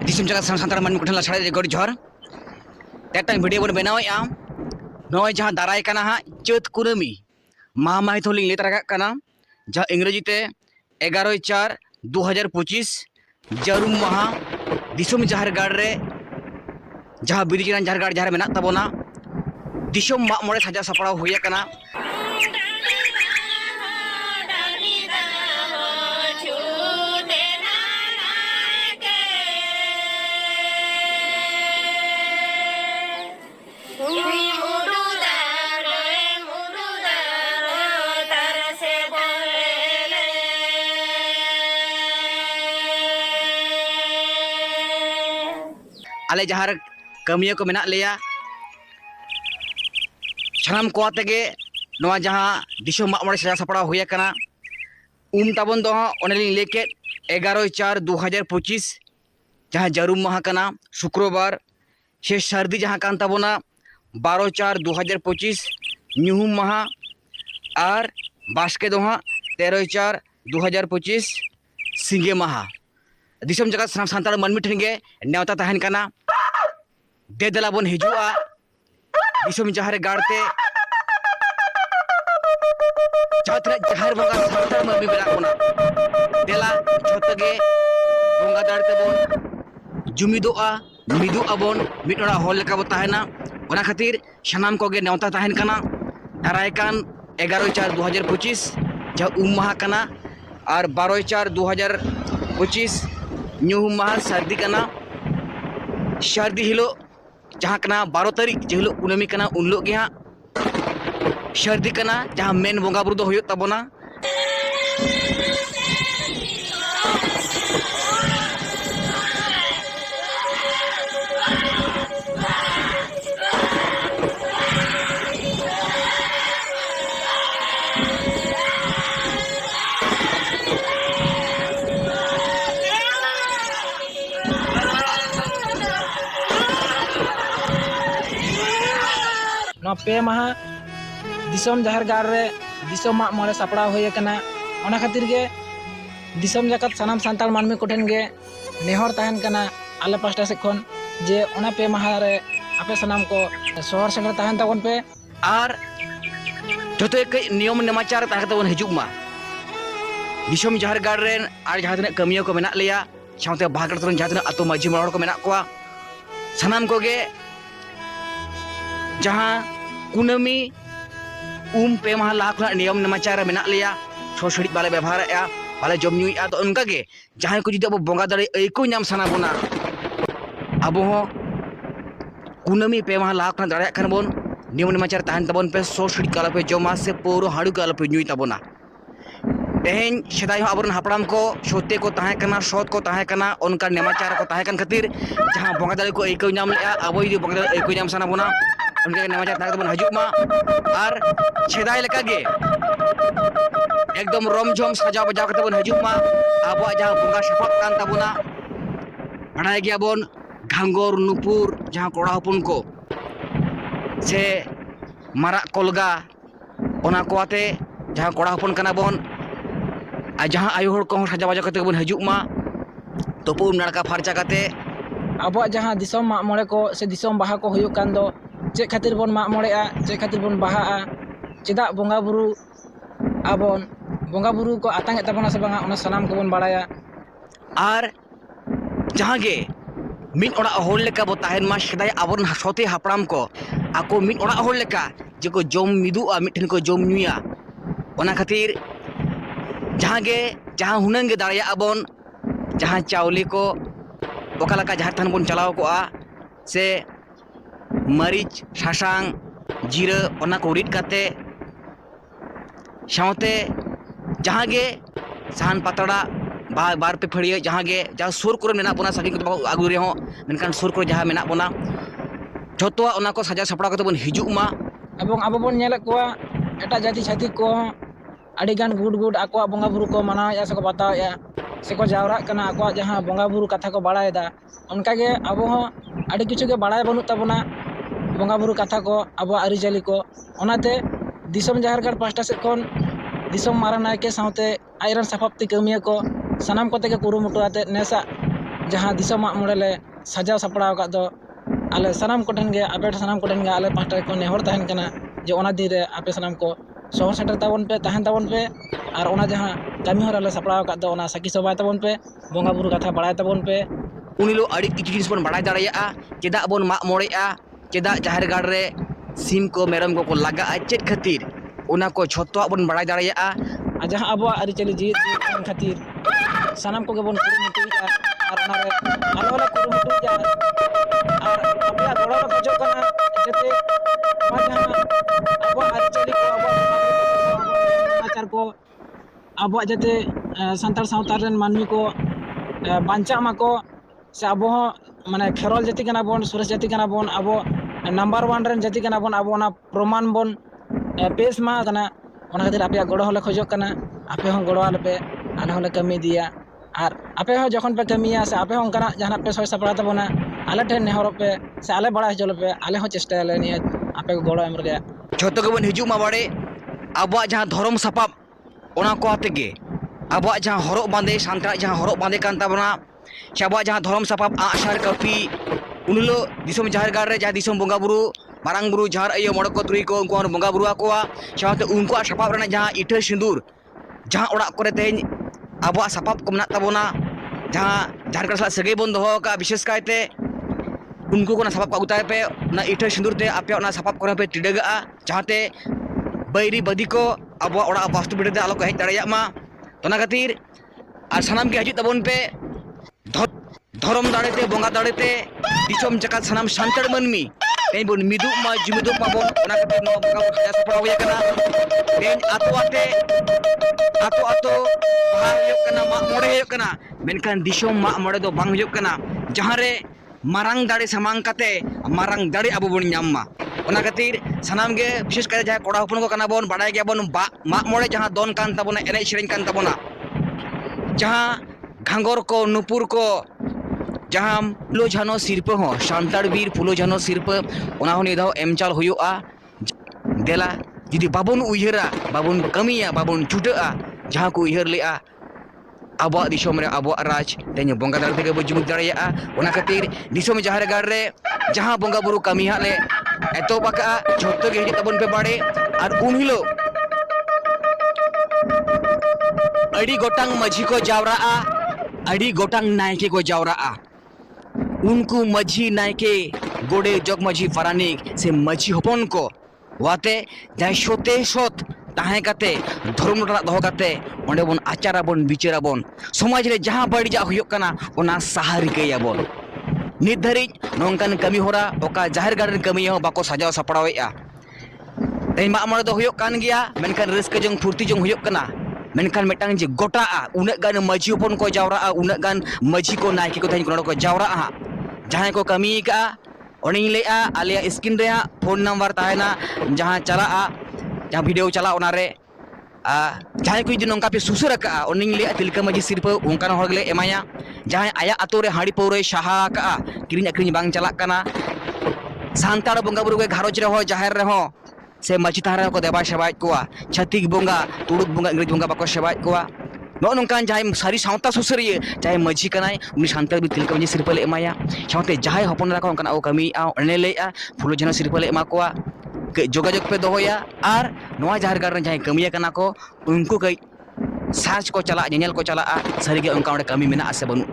दिसम जगह सानतार मन को ठला छाड़े गड़ जोहर तेटा वीडियो बन बनावेआ नय जहां दाराय कना हा चैत कुनामी महामाहित होलिंग ले तरागा कना जहां इंग्रेजी ते 11/4/2025 जारुम महा दिसम जाहरगाड़ रे जहां बिरिजरान जाहरगाड़ जहां मेना तबोना दिसम माग मोड़े साजा सपड़ाव हुई कना। आले जहार कमिया को मेना लिया सानाम को आतेगे नवा जहां दिसम माग मोड़े साजा सपड़ाव हुई कना ताबन दो ओनेलिंग लेके 11/4/2025 जहां जारुम माह कना शुक्रवार से सर्दी जहां कान ताबोना 12/4/2025 ᱧᱩᱦᱩᱢ माह और बास्के दो 13/4/2025 सिंगे माह दिसम जगह सानाम सानतार मानमी ठेन गे नेवता तहन कना दे देला बन हिजुआ दिसम जहार गाड़ते जहार बंगा सानतार मानमी बेना कोना देला छोटगे बंगा दाड़ते बन जुमिदोआ मिदु अबन मिटड़ा होल लेका बो तहना ओना खातिर सानाम कोगे नेवता तहन कना दारायकान 11/4/2025 जहां माह कना और 12/4/2025 ᱧᱩᱦᱩᱢ माह सर्दी कना सर्दी हिलो जहां कना 12 तारीख जे हिलो कुनामी कना उन लोग गे हाँ सर्दी कना जहां मेन बंगा बुरु दो हुयो तबोना। पे माह दिसम जाहरगाड़ रे दिसम माग मोड़े सपड़ा हुई कना ओना खातिर गे दिसम जगत सानाम सानताल मानमी को ठेन गे नेहर तहन कना आले पास्टा से खन जे ओना पे माह रे आपे सानाम को शहर संगे तहन तबन पे और जोतो एक नियम नेमाचार तहन तबन हिजुग मा दिसम जाहरगाड़ रे और जहां तने कमिया को मेना लिया साउते भागड़ तन जहां तने आतो माझी मोड़ को मेना कोआ सानाम को गे जहां कुनामी पे माह लाख नियम नेमाचार मेना लिया छोड़ी बाले व्यवहार बाले जमनुआ तो उनका गे जहां को जुदी अब बंगा दाड़े ऐको नाम साना बोना अब कुनामी पे माह लाख दाड़ा खान बन नियम नेमाचार तहन तबन पे छोड़ी काला पे जमा से पौर हाड़ू काला पे नुई तबोना तेहें सेदाय अब हापड़ाम को सत्य को तहकना सत को तहकना उनका नेमाचार को तहकन खातिर जहां बंगा दाड़े को ऐको नाम ले अब जुदी बंगा दाड़े ऐको नाम साना बोना उनके नेमाचार तहक तबन हजुग मा और सेदाय लेका गे एकदम रमझम सजाव बजाव कते बन हजुग मा अब जहां बंगा सफात कान तबोना बड़ाय गया बन घांगोर नुपुर जहां कोड़ा हपन को से मारा कोलगा ओना को आते जहां कोड़ा हपन कना बन आ जहां आयु हड़ को सजा बजाव कते बन हजुग मा तोपु नाड़का फारचा कते अब जहां दिसम माग मोड़े को से दिसम बाहा को हुयुग कान दो चे खातिर बन माग मोड़ेआ चे खातिर बन बाहा चेदा बंगा बुरु आबन बंगा बुरु को आतांगे तबना से बांगा ओना सानाम को बन बाड़ाया और जहां गे मिन ओड़ा होड़ लेका बो तहन मा सेदाय आबन सते हापड़ाम को आको मिन ओड़ा होड़ लेका जे को जम मिदुआ मिठन को जम नुया ओना खातिर जहां गे जहां हुनंग गे दाड़िया आबन जहां चावली को ओका लका जहां थान बन चलाव को से मरीच सासांग जीरा ओना को रिद काते साउते जहां गे साहन पातड़ा बार पे फड़िया जहां गे जहां सुर को मेना बोना सागिन को आगु रे हो मेनकान सुर को जहां मेना बोना जोतोआ ओना को सजा सपड़ा को बन हिजुग मा एवं अब बन नेल कोआ एटा जाति छाती को आड़ी गान गुड गुड आको बंगा बुरु को मनाया से को बताया से को जावरा कना आको जहां बंगा बुरु कथा को बाड़ायदा उनका गे अब हो आड़ी किछु गे बाड़ाय बनु तबना बंगा बुरु कथा को अब आरिचाली को ओनाते दिसम जाहरगाड़ पास्टा से कोन दिसम मारा नायके साउते आयरन सफाप्ति कमिया को सानाम कोते के कुरुमुटु आते नेसा जहाँ दिसोम माग मोड़े ले सजाव सपड़ाव का दो आले सनाम को ठन गे आपे सनाम को ठन गे आले पास्टा को नेहर तहन कना जे ओना दिन रे आपे सनाम को शहर सेटर ताबन पे तहन ताबन पे और ओना जहाँ कमी हर आले सपड़ाव का दो ओना साकी सबाय ताबन पे बोंगा बुरु कथा बड़ाय ताबन पे उनिलो आड़ी किछु जिनिस बन बड़ाय दाड़ाया चेदा बन माग मोड़ेआ चेदा जाहेर गाड़ रे सिम को मेरम को लगा चेद खातिर ओना को झोतो बन बड़ाय दाड़ाया आ जहाँ अब आरिचाली जीत खातिर सनाम को बन कुरुमुटुया और ओना रे आलो ला कुरुमुटुया और अपना गोड़ा ला खोजो कना जते मा जहाँ अब आरिचाली को अब आचार को अब जते संतार सावतार रेन मानमी को बांचा माको से अब माने खेरोल जाति कना बोन सुरेश जाति कना बोन अब नंबर 1 रेन जाति कना बोन अब ओना प्रमाण बोन पेश मा कना ओना खातिर आपे गोड़ो हले खोजो कना आपे हो गोड़ो आले पे आले हले कमी दिया और आपे हो जखन पे कमिया से आपे हो कना जहां पे सय सपड़ा तबना आले ठेन नेहर पे से आले बड़ा हिजल पे आले हो चेष्टा आले निया आपे गोड़ो एम रे झोतो के बन हिजु मा बाड़े आबा जहां धर्म सपाब ओना को आतेगे आबा जहां हरक बांदे सांता जहां हरक बांदे कान ताबना चाबा जहां धर्म सपाब आशार कपी उनिलो दिसम जाहेर गाड़ रे जहां दिसम बोंगा बुरु मारांग बुरु जहार अयो मोड़ को तुरी को उनको बोंगा बुरु आकोआ साथे उनको सपाब रना जहां इटा सिंदूर जहां ओड़ा करे तेज आबा सपाब को मना ताबोना जहां झारखंड सा सगे बन दोहो का विशेष कायते उनको को ना सपाब को उताय पे ना इटा सिंदूर ते आपे ना सपाब को पे टिडगा जहाते बैरी बदी को अब ओड़ा वास्तु बिड़े आलो को हेज दाड़िया मा ओना खातिर आर सनाम के हजू तबन पे धर्म दाड़ेते बोंगा दाड़ेते दिसम जकात सनाम सांताड़ मनमी तेज बन मिदु मा जुमिदु पाबन ओना खातिर नो बोंगा बो सपड़ा होय कना तेज आतो बाहर कना मा मोड़े होय कना मेनखान दिसम मा मोड़े दो बांग होय कना जहां रे मारांग दाड़े सामांग काते मारांग दाड़े अब बन नाम मा ओना खातिर सनाम गे विशेष करे जहां कोड़ा हपन को कना बोन बाड़ाय गया बोन मा मोड़े जहां दोन कान ताबोना एने सेरेन कान ताबोना जहां घांगोर को नुपुर को जहां फुलो झानो सिरपा हो सांताड़ बीर फुलो झानो सिरपा ओना हो निदाव एम चाल हुयुआ देला जुदी बाबन उयहरा बाबन कमिया बाबन छुटा जहां को उयहर लेआ आबो दिसम रे आबो राज तेज बोंगा दाड़ तेगे बो जुमुक दाड़िया ओना खातिर दिसम जाहेर गाड़ रे जहां बोंगा बुरु कमी हाले एतो बाका झोतो गे हिजु तबन पे बाड़े और उन हिलो अड़ी गोटांग माझी को जावराआ अड़ी गोटांग नायके को जावराआ उनको माझी नायके गोड़े जग माझी पारानिक से माझी हपन को वाते जहां सोते सोत ताहे काते धर्म रा दहो काते ओंडे बोन आचारा बोन बिचारा बोन समाज रे जहां बड़िजा हुयुक कना ओना सहार के बोन नित धरी नोंकान कमी होरा ओका जाहेर गाड़ कमी हो बाको सजाव सपड़ावेआ तेज मा मोड़े दो हुयुक कान गया मेनखान रस्क जंग फुर्ती जंग हुयुक कना मेनखान मेटांग जे गोटाआ उना गान माझी हपन को जावराआ उना गान माझी को नायके को तेज को जावराआ जहां को कमी का ओनी लेआ आलिया स्क्रीन रे फोन नंबर ताहेना जहां चलाआ जहां वीडियो चला ओना रे जहां को नौका पे सुसर का ओनी लेआ तिलका माझी सिरपा उनकान होगले एमाया जहां आया आतो रे हाड़ी पौरे सहा का किरिन अक्रिन बांग चला कना सांताड़ बोंगा बुरु के घारोज रे हो जाहेर रे हो से माझी तारा को देबा सेबाय कोआ छातिक बोंगा तुड़ुक बोंगा इंग्रेज बोंगा बाको सेबाय कोआ नो नौकान जहां सारी सावता सुसरिये चाहे माझी कनाय उनी सांताड़ भी तिलका माझी सिरपा ले एमाया सावते जहां हपन राखो उनकान ओ कमी आ ओने लेआ फुलो जनो सिरपा ले एमा कोआ के जोगाजोग पे दोहोया और नोआ जाहेर गाड़ रे जहां कमिया कना को उनको कई सार्च को चला जेनेल को चला सारी के उनका कमी मेना से बनु